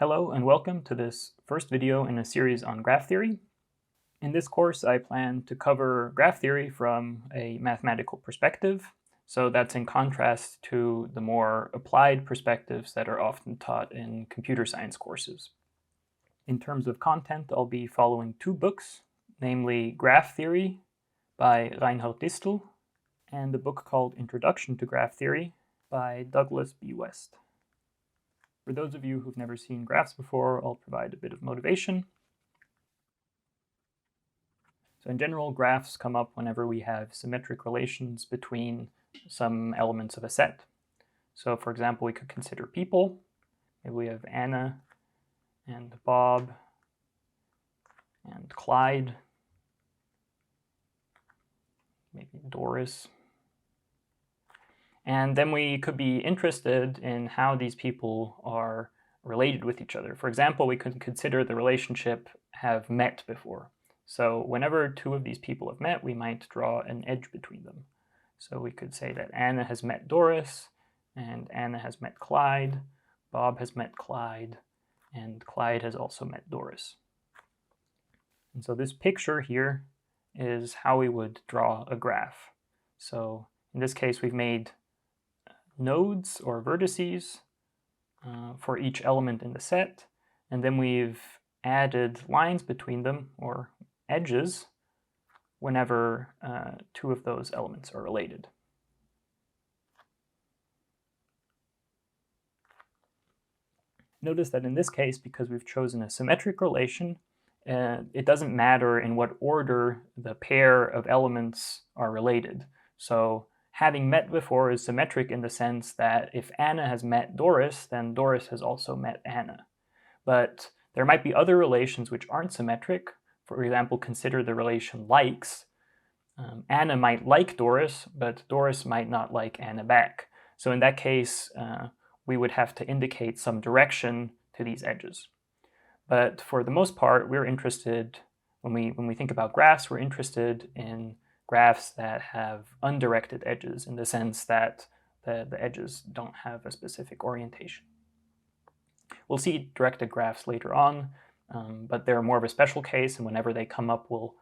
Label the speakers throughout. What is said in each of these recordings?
Speaker 1: Hello and welcome to this first video in a series on graph theory. In this course, I plan to cover graph theory from a mathematical perspective, so that's in contrast to the more applied perspectives that are often taught in computer science courses. In terms of content, I'll be following two books, namely Graph Theory by Reinhard Distel and a book called Introduction to Graph Theory by Douglas B. West. For those of you who've never seen graphs before, I'll provide a bit of motivation. So in general, graphs come up whenever we have symmetric relations between some elements of a set. So for example, we could consider people. Maybe we have Anna and Bob and Clyde, maybe Doris. And then we could be interested in how these people are related with each other. For example, we could consider the relationship have met before. So whenever two of these people have met, we might draw an edge between them. So we could say that Anna has met Doris, and Anna has met Clyde, Bob has met Clyde, and Clyde has also met Doris. And so this picture here is how we would draw a graph. So in this case, we've made nodes or vertices for each element in the set, and then we've added lines between them, or edges, whenever two of those elements are related. Notice that in this case, because we've chosen a symmetric relation, it doesn't matter in what order the pair of elements are related. So having met before is symmetric in the sense that if Anna has met Doris, then Doris has also met Anna. But there might be other relations which aren't symmetric. For example, consider the relation likes. Anna might like Doris, but Doris might not like Anna back. So in that case, we would have to indicate some direction to these edges. But for the most part, we're interested, when we think about graphs, we're interested in graphs that have undirected edges, in the sense that the edges don't have a specific orientation. We'll see directed graphs later on, but they're more of a special case, and whenever they come up, we'll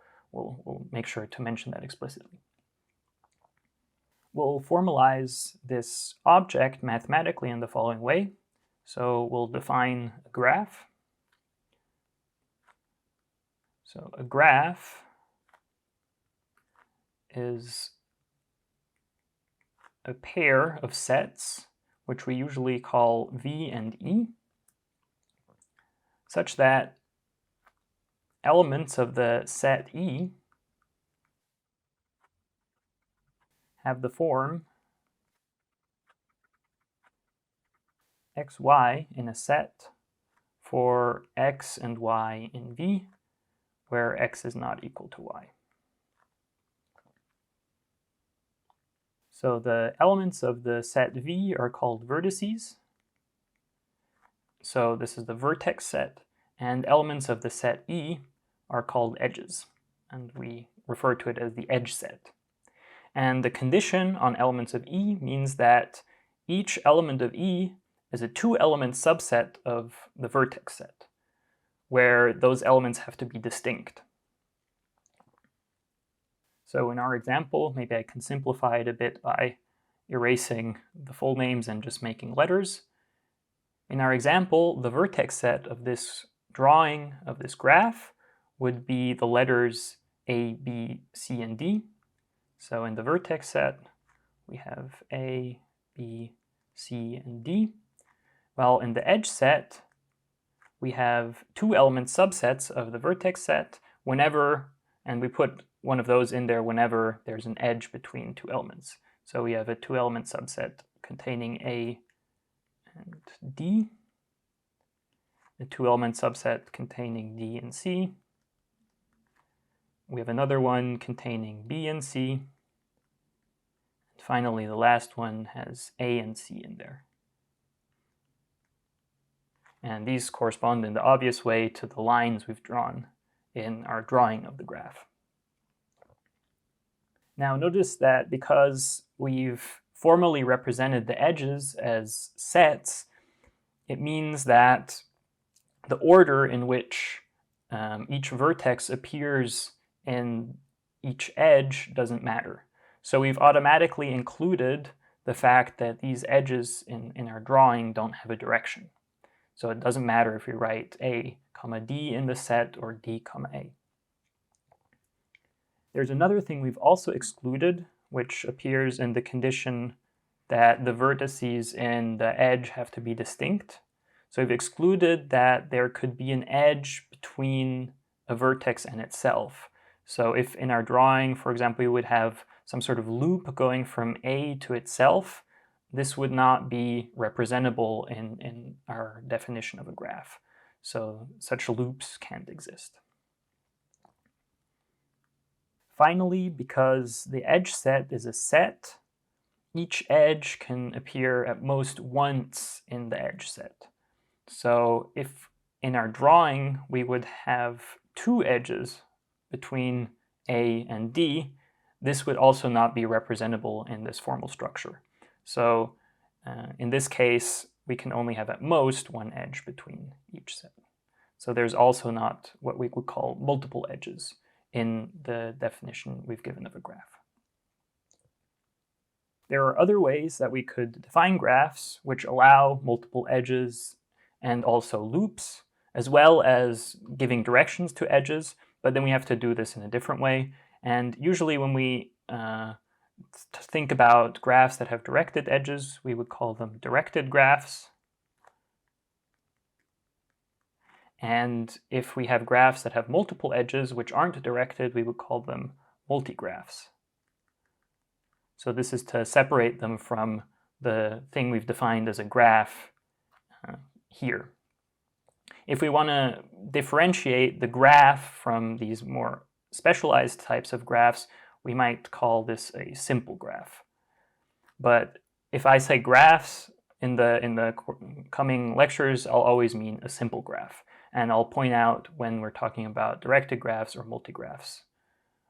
Speaker 1: make sure to mention that explicitly. We'll formalize this object mathematically in the following way. So we'll define a graph. So a graph is a pair of sets, which we usually call V and E, such that elements of the set E have the form xy in a set for x and y in V, where x is not equal to y. So the elements of the set V are called vertices. So this is the vertex set, and elements of the set E are called edges, and we refer to it as the edge set. And the condition on elements of E means that each element of E is a two-element subset of the vertex set, where those elements have to be distinct. So in our example, maybe I can simplify it a bit by erasing the full names and just making letters. In our example, the vertex set of this drawing of this graph would be the letters A, B, C, and D. So in the vertex set, we have A, B, C, and D. While in the edge set, we have two-element subsets of the vertex set whenever, and we put one of those in there whenever there's an edge between two elements. So we have a two-element subset containing A and D, a two-element subset containing D and C. We have another one containing B and C. And finally, the last one has A and C in there. And these correspond in the obvious way to the lines we've drawn in our drawing of the graph. Now notice that because we've formally represented the edges as sets, it means that the order in which each vertex appears in each edge doesn't matter. So we've automatically included the fact that these edges in our drawing don't have a direction. So it doesn't matter if you write A, D in the set or D, A. There's another thing we've also excluded, which appears in the condition that the vertices in the edge have to be distinct. So we've excluded that there could be an edge between a vertex and itself. So if in our drawing, for example, we would have some sort of loop going from A to itself, this would not be representable in our definition of a graph. So such loops can't exist. Finally, because the edge set is a set, each edge can appear at most once in the edge set. So if in our drawing we would have two edges between A and D, this would also not be representable in this formal structure. So in this case, we can only have at most one edge between each set. So there's also not what we would call multiple edges in the definition we've given of a graph. There are other ways that we could define graphs which allow multiple edges and also loops, as well as giving directions to edges, but then we have to do this in a different way. And usually when we think about graphs that have directed edges, we would call them directed graphs. And if we have graphs that have multiple edges which aren't directed, we would call them multigraphs. So this is to separate them from the thing we've defined as a graph here. If we want to differentiate the graph from these more specialized types of graphs, we might call this a simple graph. But if I say graphs in the coming lectures, I'll always mean a simple graph. And I'll point out when we're talking about directed graphs or multigraphs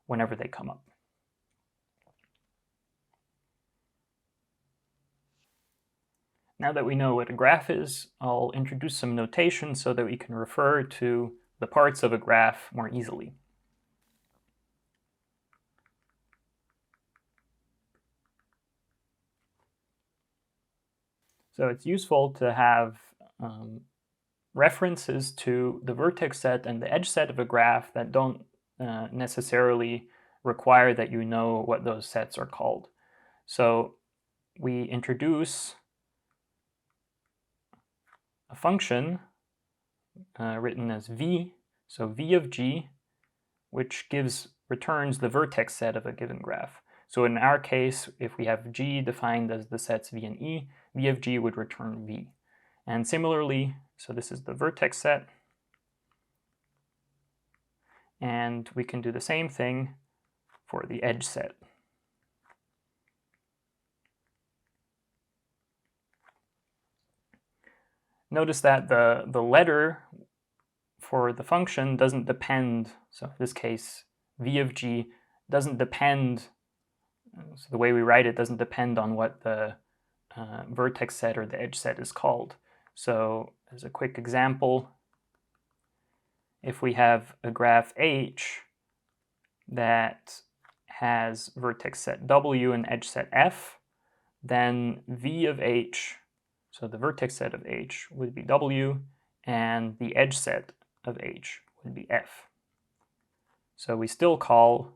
Speaker 1: whenever they come up. Now that we know what a graph is, I'll introduce some notation so that we can refer to the parts of a graph more easily. So it's useful to have references to the vertex set and the edge set of a graph that don't necessarily require that you know what those sets are called. So we introduce a function written as v, so v of g, which returns the vertex set of a given graph. So in our case, if we have g defined as the sets v and e, v of g would return v. And similarly, so this is the vertex set, and we can do the same thing for the edge set. Notice that the letter for the function doesn't depend, so in this case, v of g doesn't depend, so the way we write it doesn't depend on what the vertex set or the edge set is called. So as a quick example, if we have a graph H that has vertex set W and edge set F, then v of H, so the vertex set of H, would be W, and the edge set of H would be F. So we still call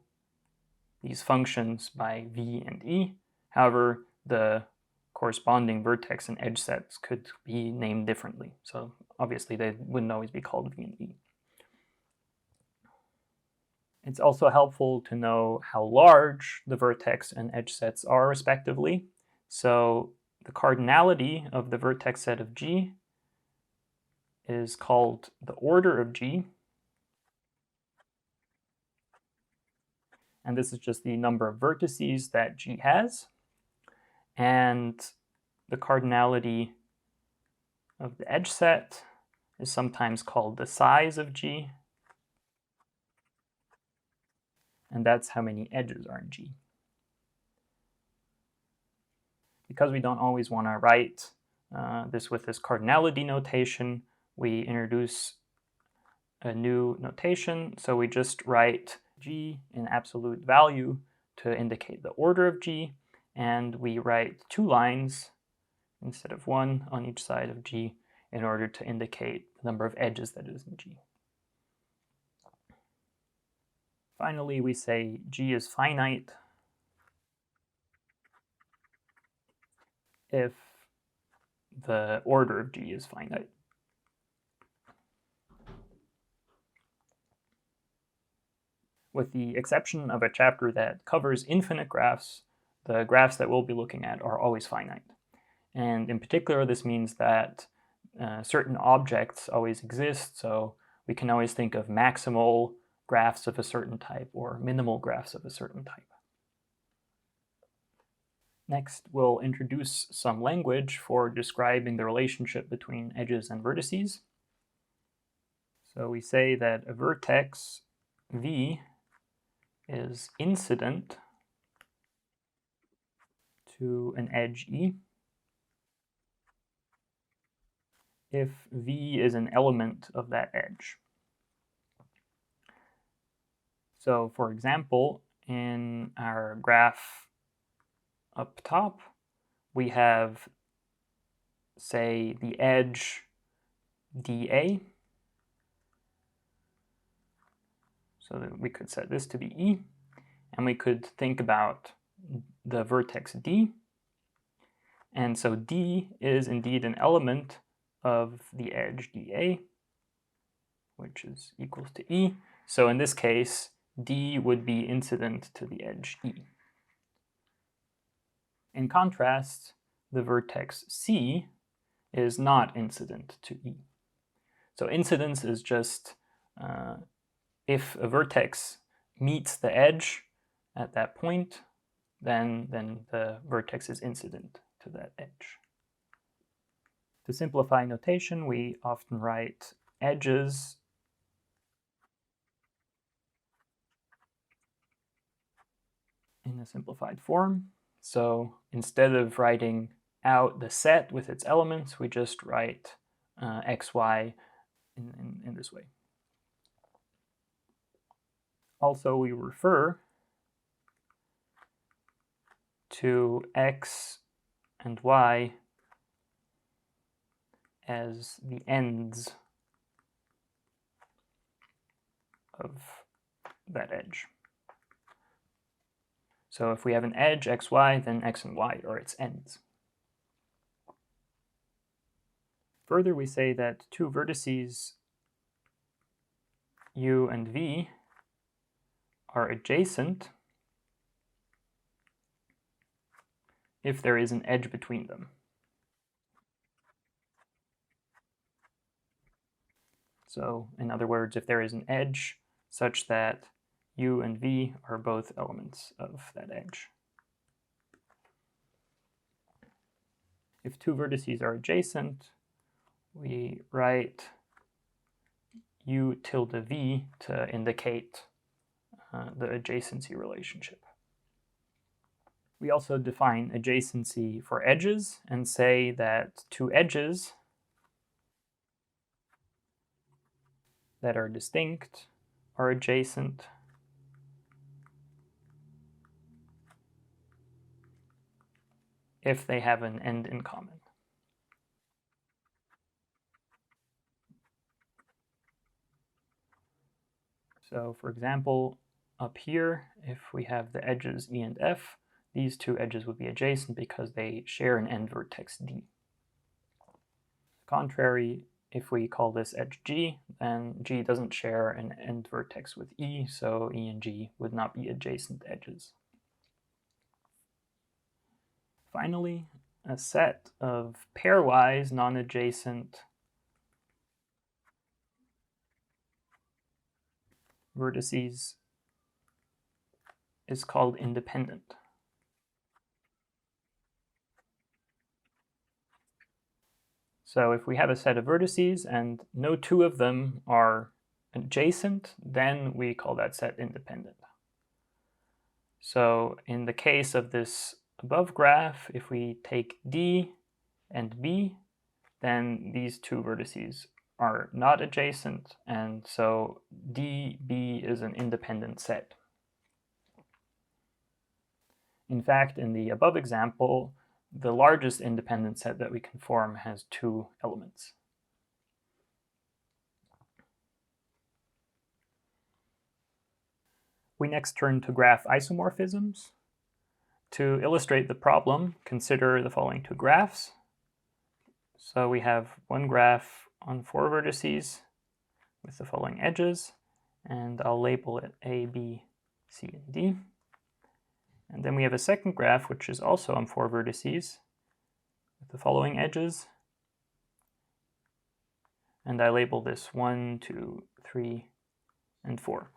Speaker 1: these functions by v and e. However, the corresponding vertex and edge sets could be named differently. So obviously they wouldn't always be called v and e. It's also helpful to know how large the vertex and edge sets are respectively. So the cardinality of the vertex set of G is called the order of G. And this is just the number of vertices that G has. And the cardinality of the edge set is sometimes called the size of G. And that's how many edges are in G. Because we don't always want to write this with this cardinality notation, we introduce a new notation. So we just write g in absolute value to indicate the order of g, and we write 2 lines instead of 1 on each side of g in order to indicate the number of edges that is in g. Finally, we say g is finite if the order of g is finite. With the exception of a chapter that covers infinite graphs, the graphs that we'll be looking at are always finite. And in particular, this means that certain objects always exist, so we can always think of maximal graphs of a certain type or minimal graphs of a certain type. Next, we'll introduce some language for describing the relationship between edges and vertices. So we say that a vertex V is incident to an edge E if V is an element of that edge. So for example, in our graph up top, we have, say, the edge dA. So that we could set this to be E, and we could think about the vertex D. And so D is indeed an element of the edge dA, which is equals to E. So in this case, D would be incident to the edge E. In contrast, the vertex C is not incident to E. So incidence is just if a vertex meets the edge at that point, then the vertex is incident to that edge. To simplify notation, we often write edges in a simplified form. So instead of writing out the set with its elements, we just write x, y in this way. Also, we refer to x and y as the ends of that edge. So if we have an edge xy, then x and y are its ends. Further, we say that 2 vertices u and v are adjacent if there is an edge between them. So in other words, if there is an edge such that u and v are both elements of that edge. If 2 vertices are adjacent, we write u tilde v to indicate the adjacency relationship. We also define adjacency for edges and say that 2 edges that are distinct are adjacent if they have an end in common. So for example, up here, if we have the edges E and F, these 2 edges would be adjacent because they share an end vertex D. Contrary, if we call this edge G, then G doesn't share an end vertex with E, so E and G would not be adjacent edges. Finally, a set of pairwise non-adjacent vertices is called independent. So if we have a set of vertices and no 2 of them are adjacent, then we call that set independent. So in the case of this above graph, if we take D and B, then these 2 vertices are not adjacent, and so DB is an independent set. In fact, in the above example, the largest independent set that we can form has 2 elements. We next turn to graph isomorphisms. To illustrate the problem, consider the following 2 graphs. So we have one graph on 4 vertices with the following edges, and I'll label it A, B, C, and D. And then we have a second graph which is also on 4 vertices with the following edges, and I label this 1, 2, 3, and 4.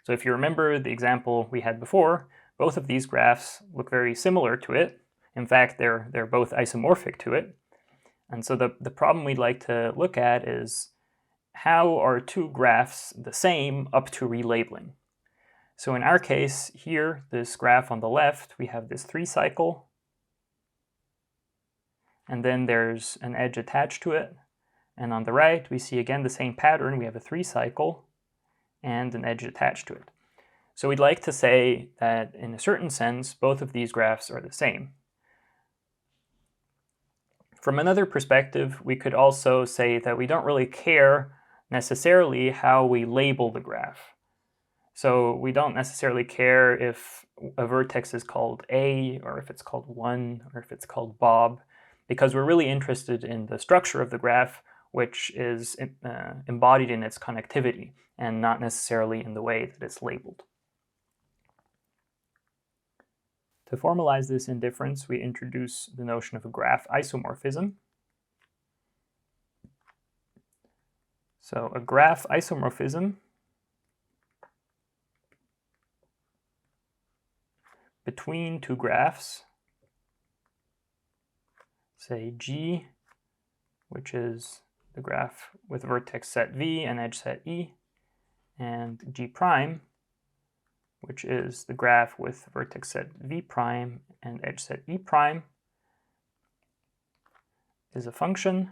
Speaker 1: So if you remember the example we had before, both of these graphs look very similar to it. In fact, they're both isomorphic to it. And so the problem we'd like to look at is, how are 2 graphs the same up to relabeling? So in our case here, this graph on the left, we have this 3 cycle, and then there's an edge attached to it. And on the right, we see again the same pattern. We have a 3 cycle and an edge attached to it. So we'd like to say that in a certain sense, both of these graphs are the same. From another perspective, we could also say that we don't really care necessarily how we label the graph. So we don't necessarily care if a vertex is called A, or if it's called 1, or if it's called Bob, because we're really interested in the structure of the graph, which is embodied in its connectivity, and not necessarily in the way that it's labeled. To formalize this indifference, we introduce the notion of a graph isomorphism. So a graph isomorphism between 2 graphs, say G, which is the graph with vertex set V and edge set E, and G prime, which is the graph with vertex set V prime and edge set E prime, is a function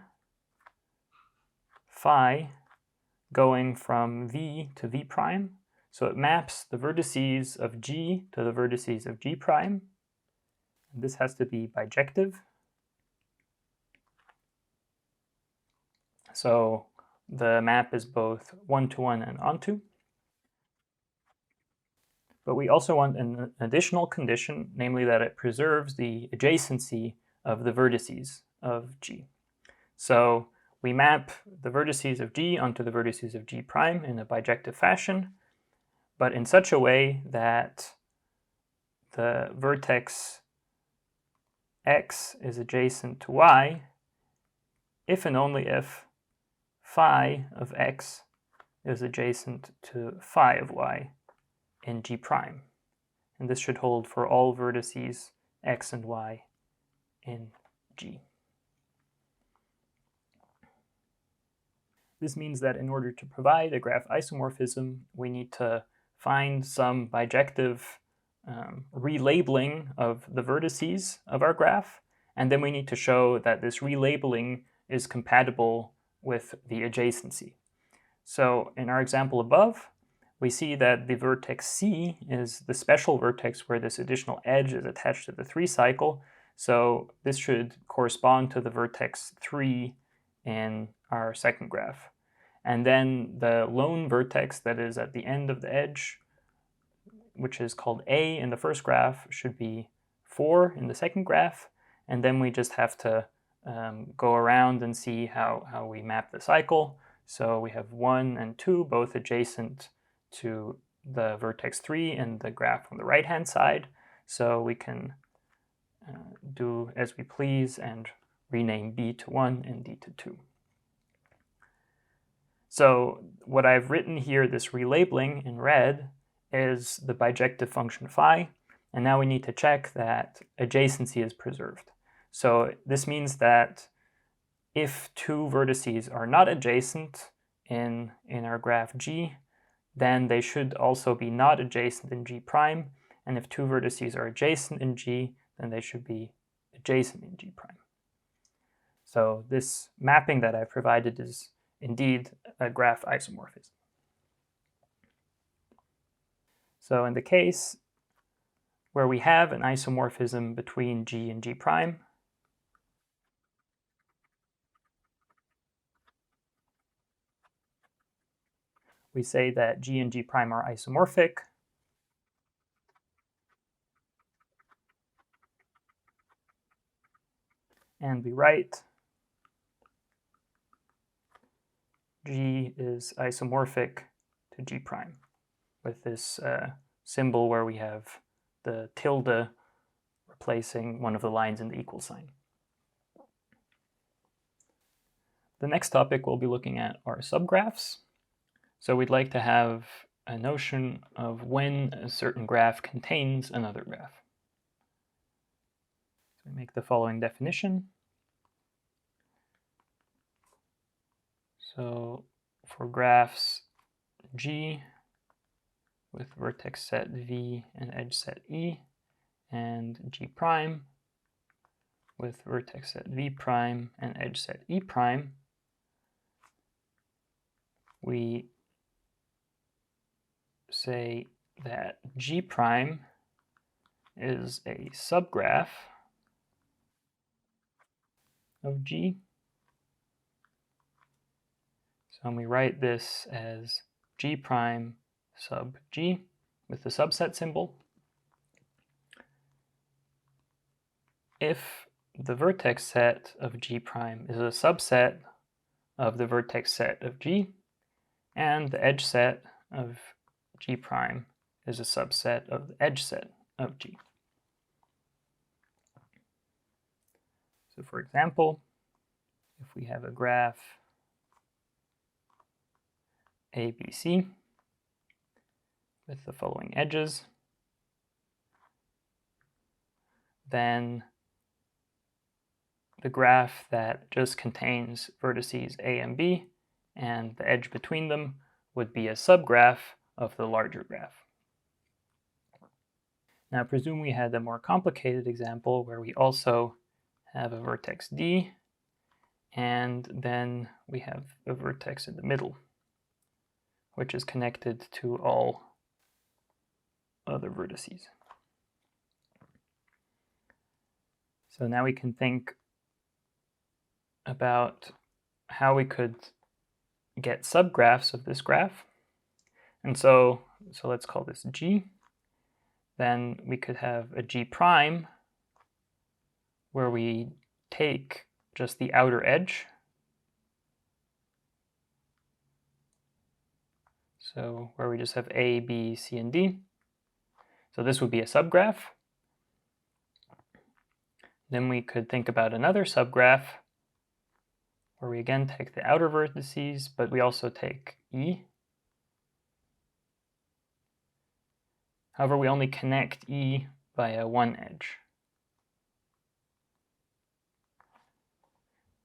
Speaker 1: phi going from V to V prime. So it maps the vertices of G to the vertices of G prime. And this has to be bijective. So the map is both one-to-one and onto. But we also want an additional condition, namely that it preserves the adjacency of the vertices of G. So we map the vertices of G onto the vertices of G prime in a bijective fashion, but in such a way that the vertex X is adjacent to Y if and only if phi of X is adjacent to phi of Y in G prime. And this should hold for all vertices X and Y in G. This means that in order to provide a graph isomorphism, we need to find some bijective relabeling of the vertices of our graph, and then we need to show that this relabeling is compatible with the adjacency. So in our example above, we see that the vertex C is the special vertex where this additional edge is attached to the 3 cycle, so this should correspond to the vertex 3 in our second graph. And then the lone vertex that is at the end of the edge, which is called A in the first graph, should be 4 in the second graph. And then we just have to go around and see how we map the cycle. So we have 1 and 2 both adjacent to the vertex 3 in the graph on the right-hand side. So we can do as we please and rename B to 1 and D to 2. So what I've written here, this relabeling in red, is the bijective function phi, and now we need to check that adjacency is preserved. So this means that if 2 vertices are not adjacent in our graph G, then they should also be not adjacent in G prime, and if 2 vertices are adjacent in G, then they should be adjacent in G prime. So this mapping that I've provided is indeed a graph isomorphism. So in the case where we have an isomorphism between G and G prime, we say that G and G prime are isomorphic, and we write G is isomorphic to G prime with this symbol where we have the tilde replacing one of the lines in the equal sign. The next topic we'll be looking at are subgraphs. So we'd like to have a notion of when a certain graph contains another graph. So we make the following definition. So for graphs G with vertex set V and edge set E, and G prime with vertex set V prime and edge set E prime, we say that G prime is a subgraph of G. So we write this as G prime sub G with the subset symbol. If the vertex set of G prime is a subset of the vertex set of G, and the edge set of G prime is a subset of the edge set of G. So for example, if we have a graph ABC with the following edges, then the graph that just contains vertices A and B and the edge between them would be a subgraph of the larger graph. Now presume we had a more complicated example where we also have a vertex D and then we have a vertex in the middle, which is connected to all other vertices. So now we can think about how we could get subgraphs of this graph. And so let's call this G. Then we could have a G prime where we take just the outer edge. So where we just have A, B, C, and D. So this would be a subgraph. Then we could think about another subgraph where we again take the outer vertices, but we also take E. However, we only connect E via one edge.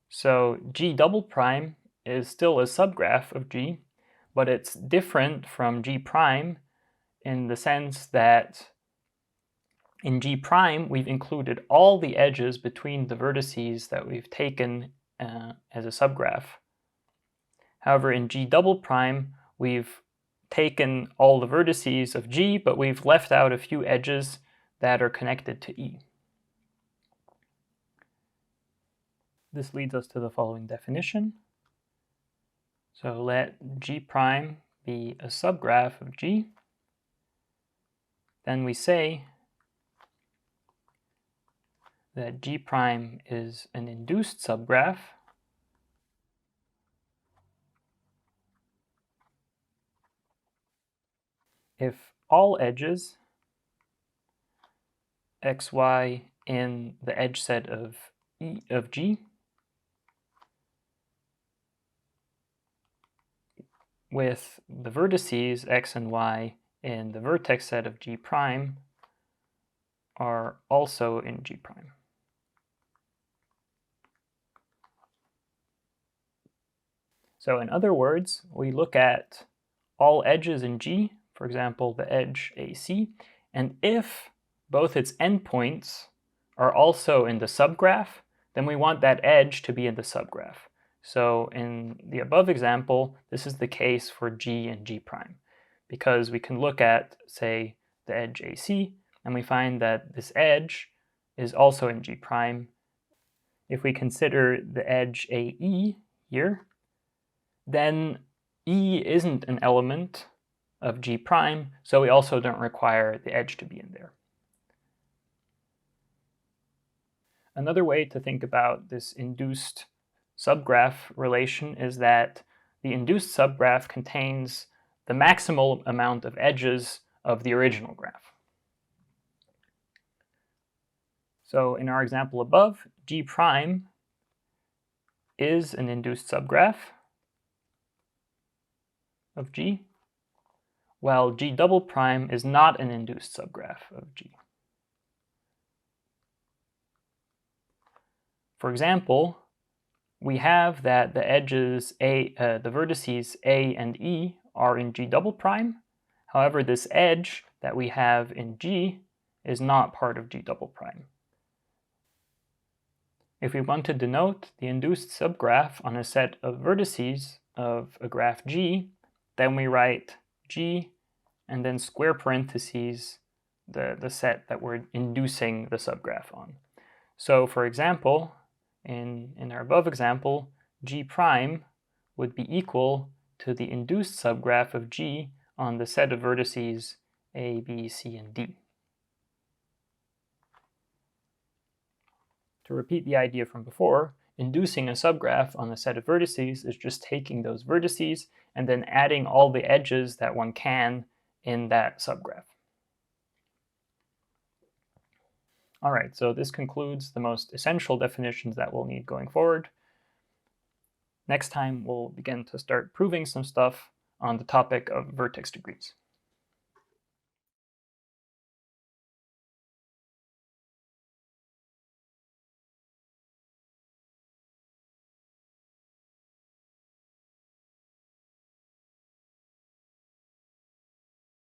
Speaker 1: So G double prime is still a subgraph of G, but it's different from G prime in the sense that in G prime, we've included all the edges between the vertices that we've taken as a subgraph. However, in G double prime, we've taken all the vertices of G, but we've left out a few edges that are connected to E. This leads us to the following definition. So let G prime be a subgraph of G. Then we say that G prime is an induced subgraph if all edges xy in the edge set of E of G with the vertices x and y in the vertex set of G prime are also in G prime. So in other words, we look at all edges in G, for example, the edge AC, and if both its endpoints are also in the subgraph, then we want that edge to be in the subgraph. So in the above example, this is the case for G and G prime, because we can look at, say, the edge AC, and we find that this edge is also in G prime. If we consider the edge AE here, then E isn't an element of G prime, so we also don't require the edge to be in there. Another way to think about this induced subgraph relation is that the induced subgraph contains the maximal amount of edges of the original graph. So in our example above, G prime is an induced subgraph of G, while G double prime is not an induced subgraph of G. For example, we have that the edges the vertices A and E are in G double prime. However, this edge that we have in G is not part of G double prime. If we want to denote the induced subgraph on a set of vertices of a graph G, then we write G and then square parentheses the set that we're inducing the subgraph on. So for example, in our above example, G prime would be equal to the induced subgraph of G on the set of vertices A, B, C, and D. To repeat the idea from before, inducing a subgraph on a set of vertices is just taking those vertices and then adding all the edges that one can in that subgraph. All right, so this concludes the most essential definitions that we'll need going forward. Next time, we'll begin to start proving some stuff on the topic of vertex degrees.